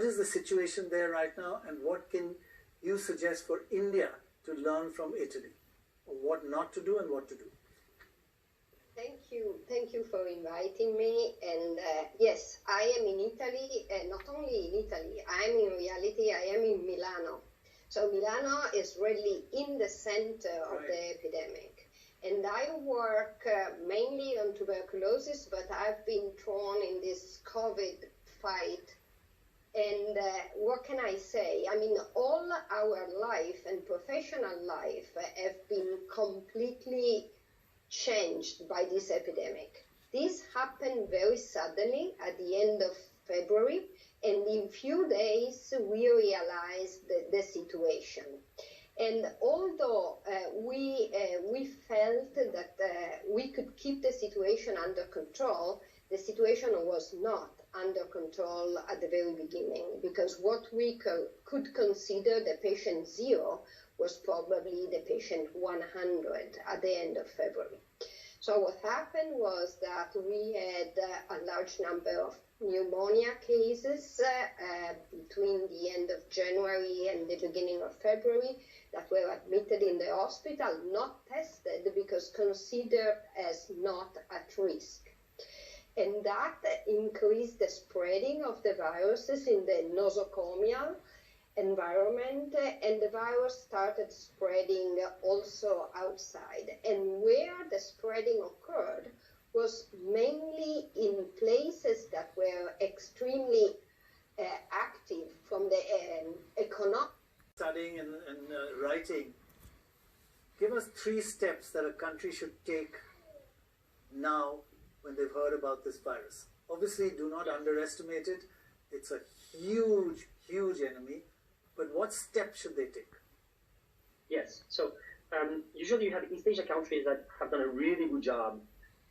what is the situation there right now, and what can you suggest for India to learn from Italy? Or what not to do and what to do? Thank you for inviting me. And yes, I am in Italy, and not only in Italy, I am in reality, I am in Milano. So Milano is really in the center of the epidemic. And I work mainly on tuberculosis, but I've been thrown in this COVID fight. And what can I say? I mean, all our life and professional life have been completely changed by this epidemic. This happened very suddenly at the end of February, and in few days we realized the situation. And although we felt that we could keep the situation under control, the situation was not under control at the very beginning, because what we could consider the patient 0 was probably the patient 100 at the end of February. So what happened was that we had a large number of pneumonia cases between the end of January and the beginning of February that were admitted in the hospital, not tested because considered as not at risk. And that increased the spreading of the viruses in the nosocomial environment, and the virus started spreading also outside. And where the spreading occurred was mainly in places that were extremely active from the economic. Studying and writing, give us 3 steps that a country should take now when they've heard about this virus. Obviously, do not underestimate it. It's a huge, huge enemy. But what steps should they take? Yes. So usually you have East Asia countries that have done a really good job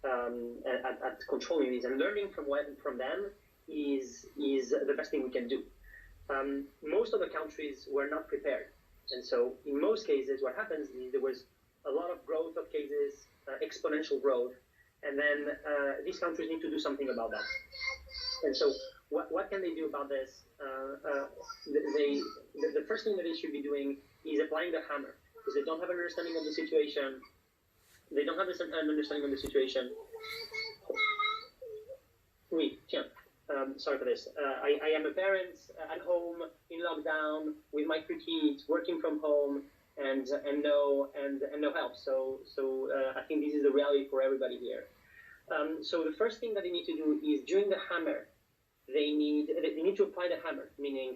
at controlling this, and learning from them is the best thing we can do. Most of the countries were not prepared. And so in most cases, what happens is there was a lot of growth of cases, exponential growth, and then these countries need to do something about that. And so what can they do about this? The first thing that they should be doing is applying the hammer, because they don't have an understanding of the situation. They don't have an understanding of the situation. Oui, tiens. Sorry for this. I am a parent at home in lockdown with my 3 kids, working from home, and no help. So I think this is the reality for everybody here. So the first thing that they need to do is, during the hammer, they need to apply the hammer, meaning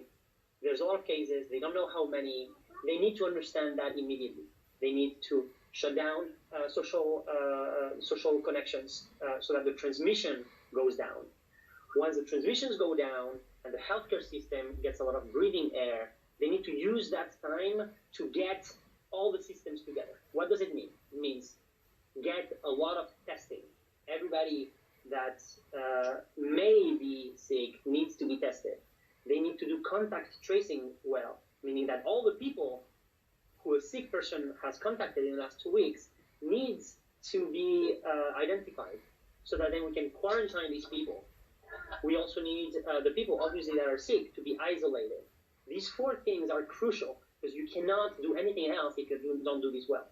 there's a lot of cases, they don't know how many. They need to understand that immediately. They need to shut down social connections so that the transmission goes down. Once the transmissions go down and the healthcare system gets a lot of breathing air, they need to use that time to get all the systems together. What does it mean? It means get a lot of testing. Everybody that may be sick needs to be tested. They need to do contact tracing well, meaning that all the people who a sick person has contacted in the last 2 weeks needs to be identified, so that then we can quarantine these people. We also need the people, obviously, that are sick to be isolated. These 4 things are crucial, because you cannot do anything else if you don't do this well.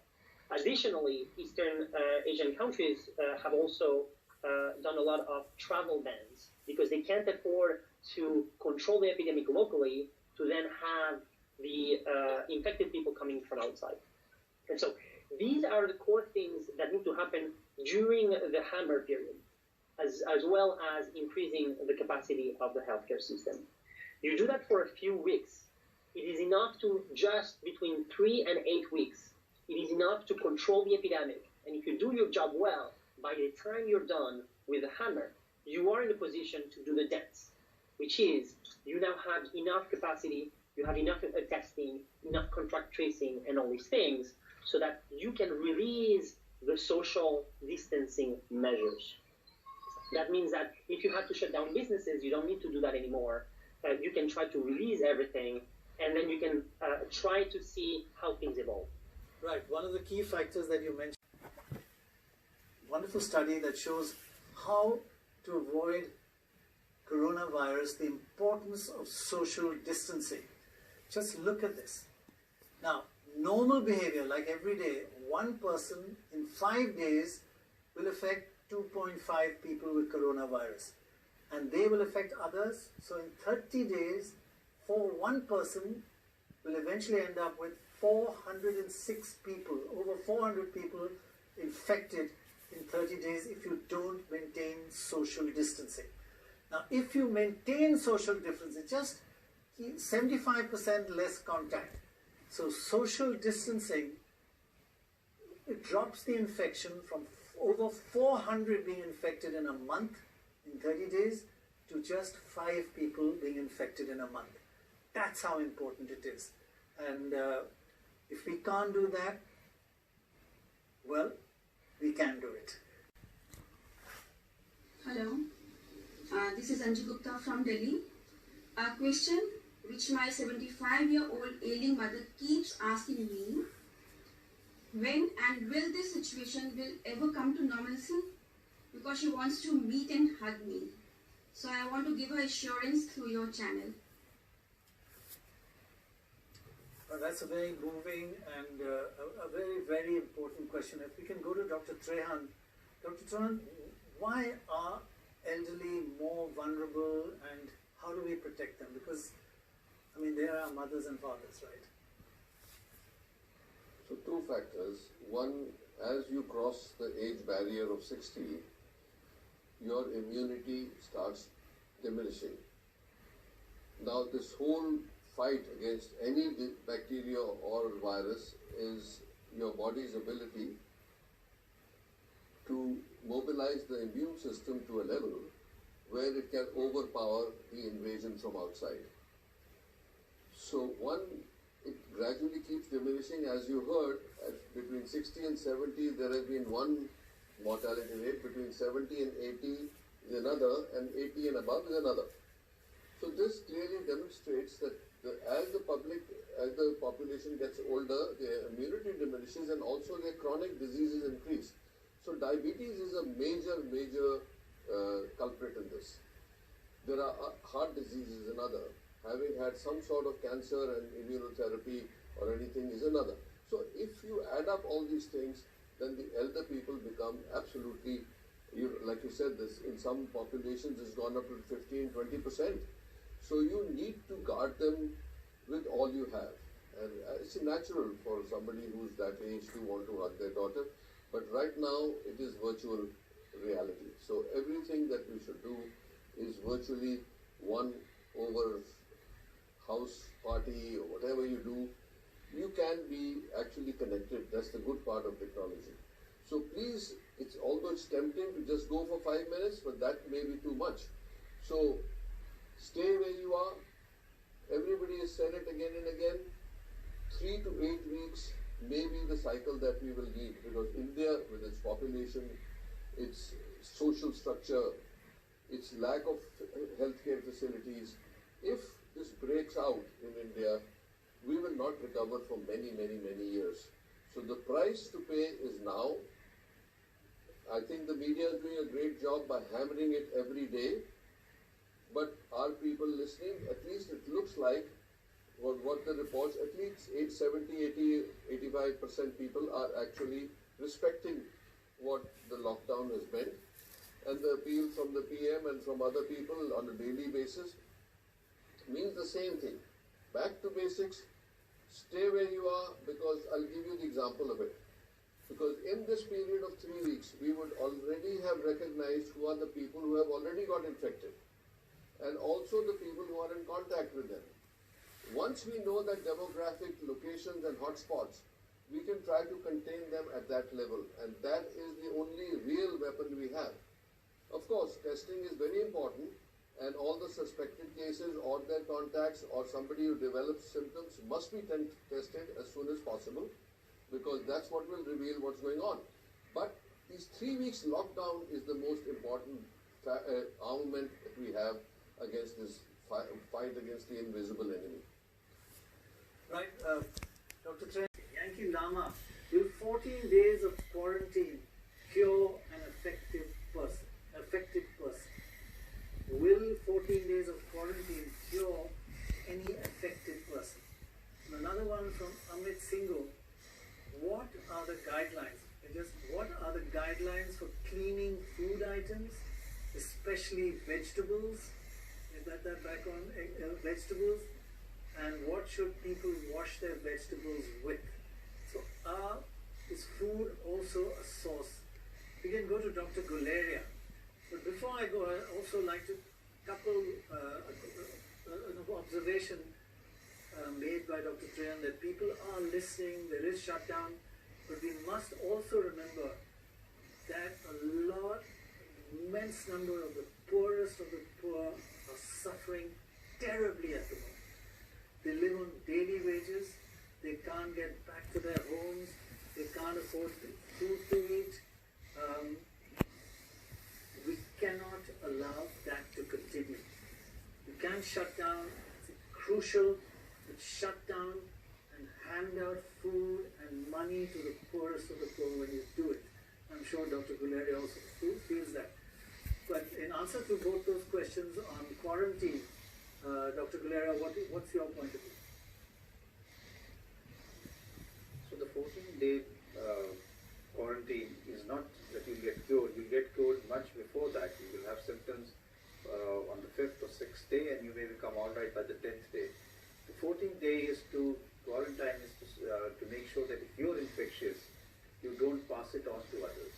Additionally, Eastern Asian countries have also done a lot of travel bans, because they can't afford to control the epidemic locally to then have the infected people coming from outside. And so these are the core things that need to happen during the hammer period, as well as increasing the capacity of the healthcare system. You do that for a few weeks. It is enough to just between 3 and 8 weeks. It is enough to control the epidemic. And if you do your job well, by the time you're done with the hammer, you are in a position to do the dance, which is you now have enough capacity, you have enough testing, enough contact tracing, and all these things, so that you can release the social distancing measures. That means that if you have to shut down businesses, you don't need to do that anymore. You can try to release everything, and then you can try to see how things evolve. Right. One of the key factors that you mentioned, wonderful study that shows how to avoid coronavirus the importance of social distancing. Just look at this. Now, normal behavior, like every day, one person in 5 days will affect 2.5 people with coronavirus. And they will affect others. So in 30 days, for one person, will eventually end up with 406 people, over 400 people infected in 30 days if you don't maintain social distancing. Now, if you maintain social distancing, just 75% less contact. So social distancing, it drops the infection from over 400 being infected in a month in 30 days to just 5 people being infected in a month. That's how important it is. And if we can't do that, well, we can do it. Hello, this is Anju Gupta from Delhi. A question which my 75-year-old ailing mother keeps asking me: when and will this situation will ever come to normalcy? Because she wants to meet and hug me. So I want to give her assurance through your channel. Well, that's a very moving and a very, very important question. If we can go to Dr. Trehan. Dr. Trehan, why are elderly more vulnerable and how do we protect them? Because, I mean, they are mothers and fathers, right? So two factors. One, as you cross the age barrier of 60, your immunity starts diminishing. Now this whole fight against any bacteria or virus is your body's ability to mobilize the immune system to a level where it can overpower the invasion from outside. So one, it gradually keeps diminishing. As you heard, between 60 and 70 there has been one mortality rate, between 70 and 80 is another, and 80 and above is another. So this clearly demonstrates that as the population gets older, their immunity diminishes and also their chronic diseases increase. So diabetes is a major culprit in this. There are heart diseases another. Having had some sort of cancer and immunotherapy or anything is another. So if you add up all these things, then the elder people become absolutely, like you said, this in some populations has gone up to 15-20%. So you need to guard them with all you have. And it's natural for somebody who's that age to want to hug their daughter. But right now it is virtual reality. So everything that we should do is virtually one over house party or whatever you do. You can be actually connected. That's the good part of technology. So please, although it's tempting to just go for 5 minutes, but that may be too much. So stay where you are. Everybody has said it again and again. 3 to 8 weeks may be the cycle that we will need, because India, with its population, its social structure, its lack of healthcare facilities, if this breaks out in India, we will not recover for many years. So the price to pay is now. I think the media is doing a great job by hammering it every day. But are people listening? At least it looks like what the reports, at least 85% people are actually respecting what the lockdown has meant. And the appeal from the PM and from other people on a daily basis means the same thing. Back to basics, stay where you are, because I'll give you the example of it. Because in this period of 3 weeks, we would already have recognized who are the people who have already got infected, and also the people who are in contact with them. Once we know that demographic locations and hotspots, we can try to contain them at that level, and that is the only real weapon we have. Of course, testing is very important, and all the suspected cases or their contacts or somebody who develops symptoms must be tested as soon as possible, because that's what will reveal what's going on. But these 3 weeks lockdown is the most important armament that we have against this fight against the invisible enemy. Right, Dr. Chen, Yankee Lama, will 14 days of quarantine cure an affected person? will 14 days of quarantine cure any affected person? And another one from Amit Singh. What are the guidelines? What are the guidelines for cleaning food items, especially vegetables? Is that back on vegetables? And what should people wash their vegetables with? So is food also a source? We can go to Dr. Guleria. But before I go, I'd also like to couple an observation made by Dr. Trayan that people are listening, there is shutdown, but we must also remember that immense number of the poorest of the poor are suffering terribly at the moment. They live on daily wages, they can't get back to their homes, they can't afford food to eat. We cannot allow that to continue. We can't shut down. It's crucial to shut down and hand out food and money to the poorest of the poor when you do it. I'm sure Dr. Guleria also feels that. But in answer to both those questions on quarantine, Dr. Guleria, what's your point of view? So the 14-day quarantine is not that you'll get cured. You'll get cured much before that. You will have symptoms on the 5th or 6th day, and you may become all right by the 10th day. The 14th day is to quarantine is to make sure that if you're infectious, you don't pass it on to others.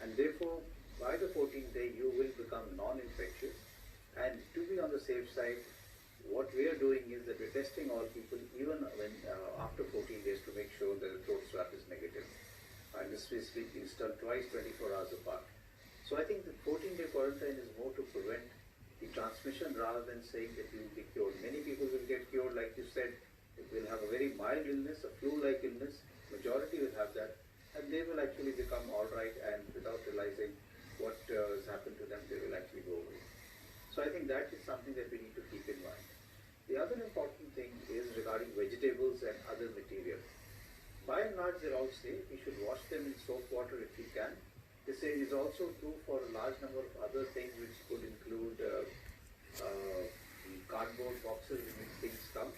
And therefore, by the 14th day, you will become non-infectious. And to be on the safe side, what we are doing is that we're testing all people even when after 14 days to make sure that the throat swab is negative. And this is done twice, 24 hours apart. So I think the 14-day quarantine is more to prevent the transmission rather than saying that you will be cured. Many people will get cured, like you said, they will have a very mild illness, a flu-like illness. Majority will have that, and they will actually become all right, and without realizing what has happened to them, they will actually go away. So I think that is something that we need to keep in mind. The other important thing is regarding vegetables and other material. By and large, they all say we should wash them in soap water if we can. They say it is also true for a large number of other things, which could include cardboard boxes in which things come.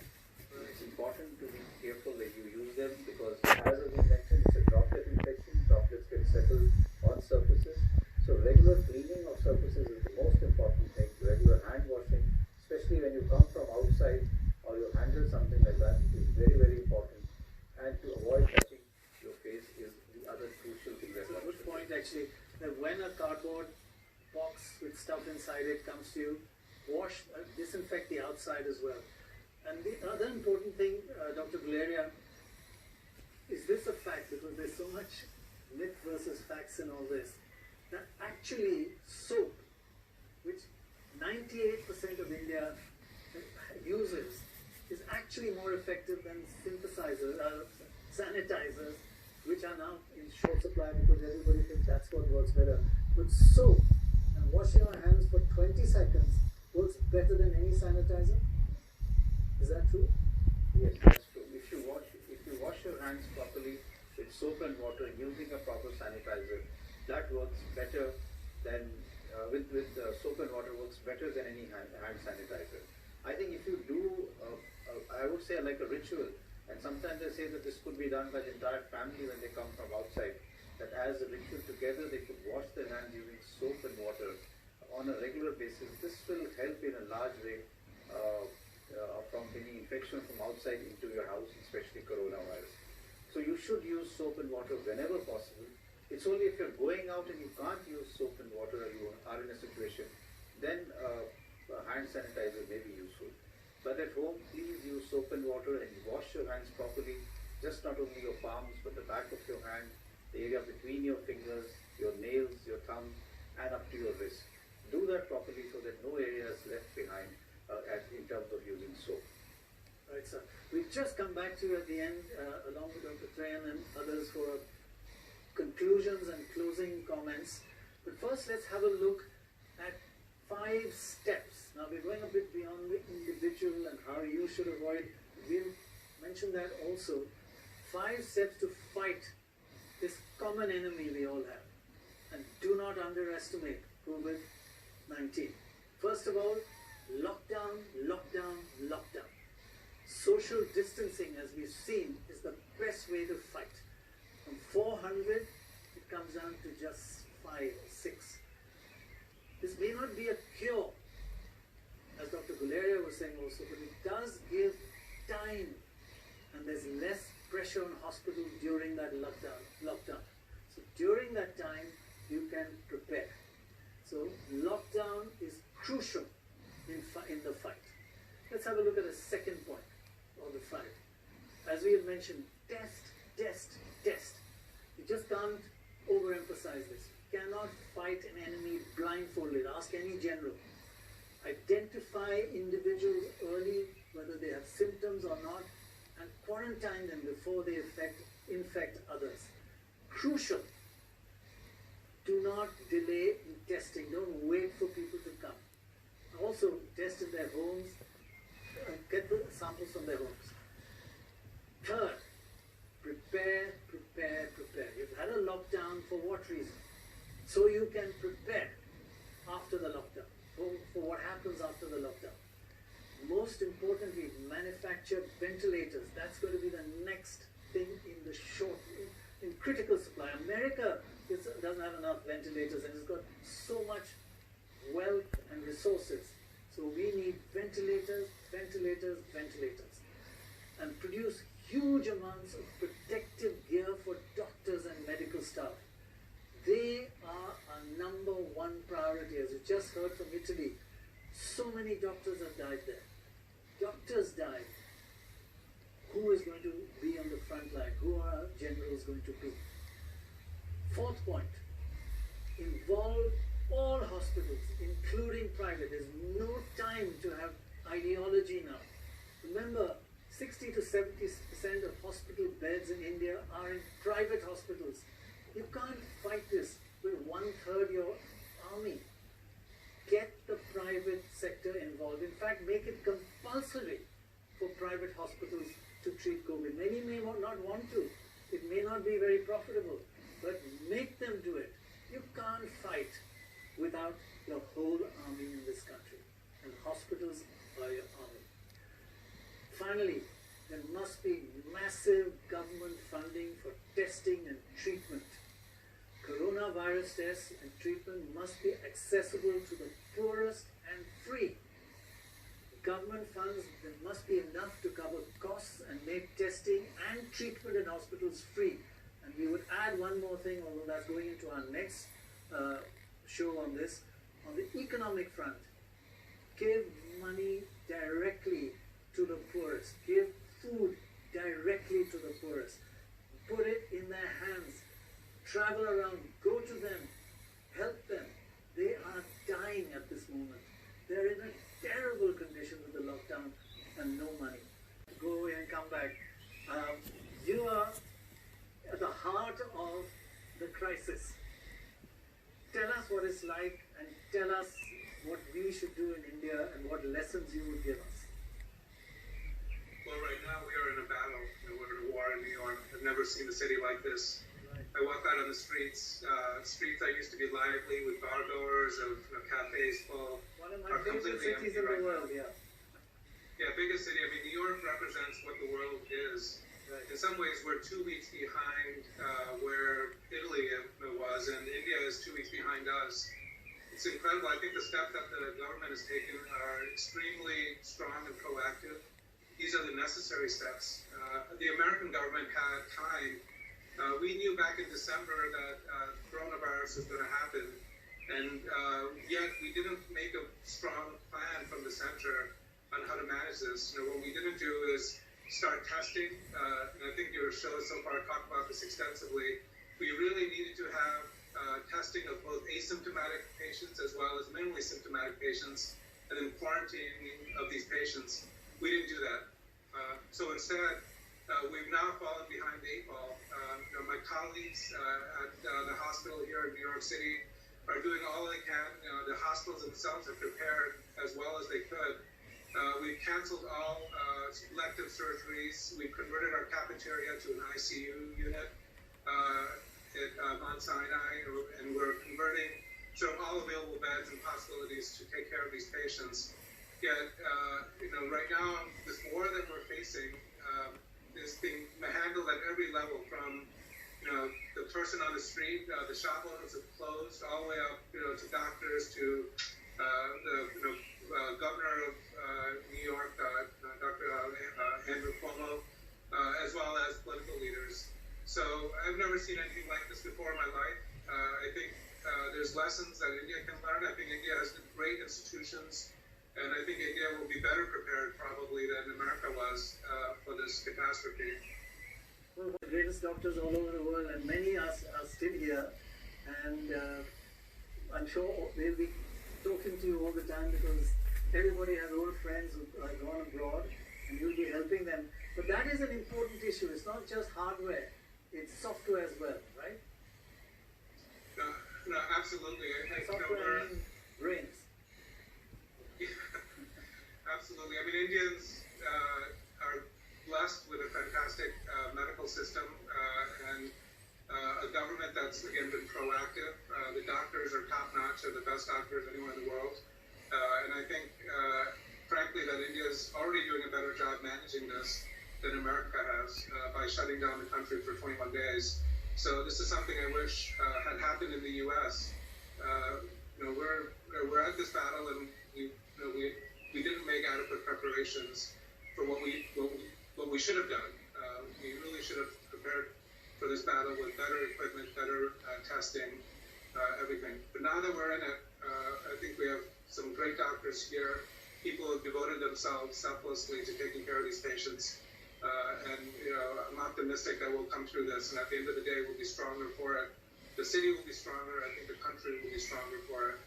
It's important to be careful that you use them because, as we mentioned, it's a droplet infection. Droplets get settled on surfaces. So regular cleaning of surfaces is the most important thing. Regular hand washing, especially when you come from outside or you handle something like that, is very, very important. And to avoid touching your face is the other crucial thing. That's a good point, actually, that when a cardboard box with stuff inside it comes to you, disinfect the outside as well. And the other important thing, Dr. Guleria, is this a fact, because there's so much myth versus facts in all this, that actually soap, which 98% of India uses, is actually more effective than sanitizers, which are now in short supply because everybody thinks that's what works better. But soap and washing our hands for 20 seconds works better than any sanitizer. Is that true? Yes, that's true. If you wash your hands properly with soap and water using a proper sanitizer, that works better than with soap and water works better than any hand sanitizer. I think if you do, I would say like a ritual, and sometimes they say that this could be done by the entire family when they come from outside, that as a ritual together they could wash their hands using soap and water on a regular basis. This will help in a large way from any infection from outside into your house, especially coronavirus. So you should use soap and water whenever possible. It's only if you're going out and you can't use soap and water or you are in a situation, then hand sanitizer may be useful. But at home, please use soap and water and wash your hands properly, just not only your palms, but the back of your hand, the area between your fingers, your nails, your thumb, and up to your wrist. Do that properly so that no area is left behind in terms of using soap. Right, sir. We've just come back to you at the end, along with Dr. Trayan and others, for conclusions and closing comments. But first, let's have a look at 5 steps. Now, we're going a bit beyond the individual and how you should avoid. We'll mention that also. 5 steps to fight this common enemy we all have. And do not underestimate COVID-19. First of all, lockdown, lockdown, lockdown. Social distancing, as we've seen, is the best way to fight. From 400, it comes down to just 5 or 6. This may not be a cure, as Dr. Guleria was saying also, but it does give time, and there's less pressure on hospitals during that lockdown. So during that time, you can prepare. So lockdown is crucial in the fight. Let's have a look at the second point of the fight. As we have mentioned, test, test, test. You just can't overemphasize this. You cannot fight an enemy blindfolded. Ask any general. Identify individuals early, whether they have symptoms or not, and quarantine them before they infect others. Crucial. Do not delay in testing. Don't wait for people to come. Also, test in their homes. Get the samples from their homes. Third, prepare, prepare, prepare. You've had a lockdown for what reason? So you can prepare after the lockdown, for what happens after the lockdown. Most importantly, manufacture ventilators. That's going to be the next thing in critical supply. America doesn't have enough ventilators and it's got so much wealth and resources. So we need ventilators, ventilators, ventilators. And produce huge amounts of protective gear for doctors and medical staff. They are our #1 priority. As you just heard from Italy, so many doctors have died there. Doctors died. Who is going to be on the front line? Who are our generals going to be? Fourth point, involve all hospitals, including private. There's no time to have ideology now. Remember, 60 to 70% of hospital beds in India are in private hospitals. You can't fight this with 1/3 your army. Get the private sector involved. In fact, make it compulsory for private hospitals to treat COVID. Many may not want to. It may not be very profitable, but make them do it. You can't fight without your whole army in this country. And hospitals are your army. Finally, there must be massive government funding for testing and treatment. Coronavirus tests and treatment must be accessible to the poorest and free. Government funds, there must be enough to cover costs and make testing and treatment in hospitals free. And we would add one more thing, although that's going into our next show on this. On the economic front, give money directly to the poorest. Give food directly to the poorest. Put it in their hands. Travel around, go to them, help them. They are dying at this moment. They're in a terrible condition with the lockdown and no money. Go away and come back. You are at the heart of the crisis. Tell us what it's like and tell us what we should do in India and what lessons you would give us. Well, right now we are in a battle. We're in a war in New York. I've never seen a city like this. I walk out on the streets. Streets that used to be lively with bar doors or cafes full. One of my favorite cities in the world, yeah. Yeah, biggest city. I mean, New York represents what the world is. Right. In some ways, we're 2 weeks behind where Italy was, and India is 2 weeks behind us. It's incredible. I think the steps that the government has taken are extremely strong and proactive. These are the necessary steps. The American government had time. We knew back in December that coronavirus was going to happen, and yet we didn't make a strong plan from the center on how to manage this. What we didn't do is start testing, and I think your show so far talked about this extensively. We really needed to have testing of both asymptomatic patients as well as minimally symptomatic patients, and then quarantining of these patients. We didn't do that. So instead, we've now fallen behind the 8 ball. My colleagues at the hospital here in New York City are doing all they can. The hospitals themselves have prepared as well as they could. We've canceled all elective surgeries. We've converted our cafeteria to an ICU unit at Mount Sinai, and we're converting show all available beds and possibilities to take care of these patients. Yet, right now, this war that we're facing is being handled at every level, from the person on the street, the shop owners have closed, all the way up to doctors, to the governor of New York, Dr. Andrew Cuomo, as well as political leaders. So I've never seen anything like this before in my life. I think there's lessons that India can learn. I think India has great institutions, and I think India will be better prepared probably than America was for this catastrophe. Well, the greatest doctors all over the world, and many are still here, and I'm sure they'll be talking to you all the time, because everybody has old friends who are gone abroad, and you'll be helping them. But that is an important issue. It's not just hardware, it's software as well, right? No, absolutely. I think Software and brains. Absolutely. I mean, Indians are blessed with a fantastic medical system and a government that's, again, been proactive. The doctors are top-notch, are the best doctors anywhere in the world. And I think, frankly, that India is already doing a better job managing this than America has by shutting down the country for 21 days. So this is something I wish had happened in the U.S. We're at this battle, and we didn't make adequate preparations for what we should have done. We really should have prepared for this battle with better equipment, better testing, everything. But now that we're in it, I think we have some great doctors here, people who have devoted themselves selflessly to taking care of these patients. And I'm optimistic that we'll come through this, and at the end of the day, we'll be stronger for it. The city will be stronger. I think the country will be stronger for it.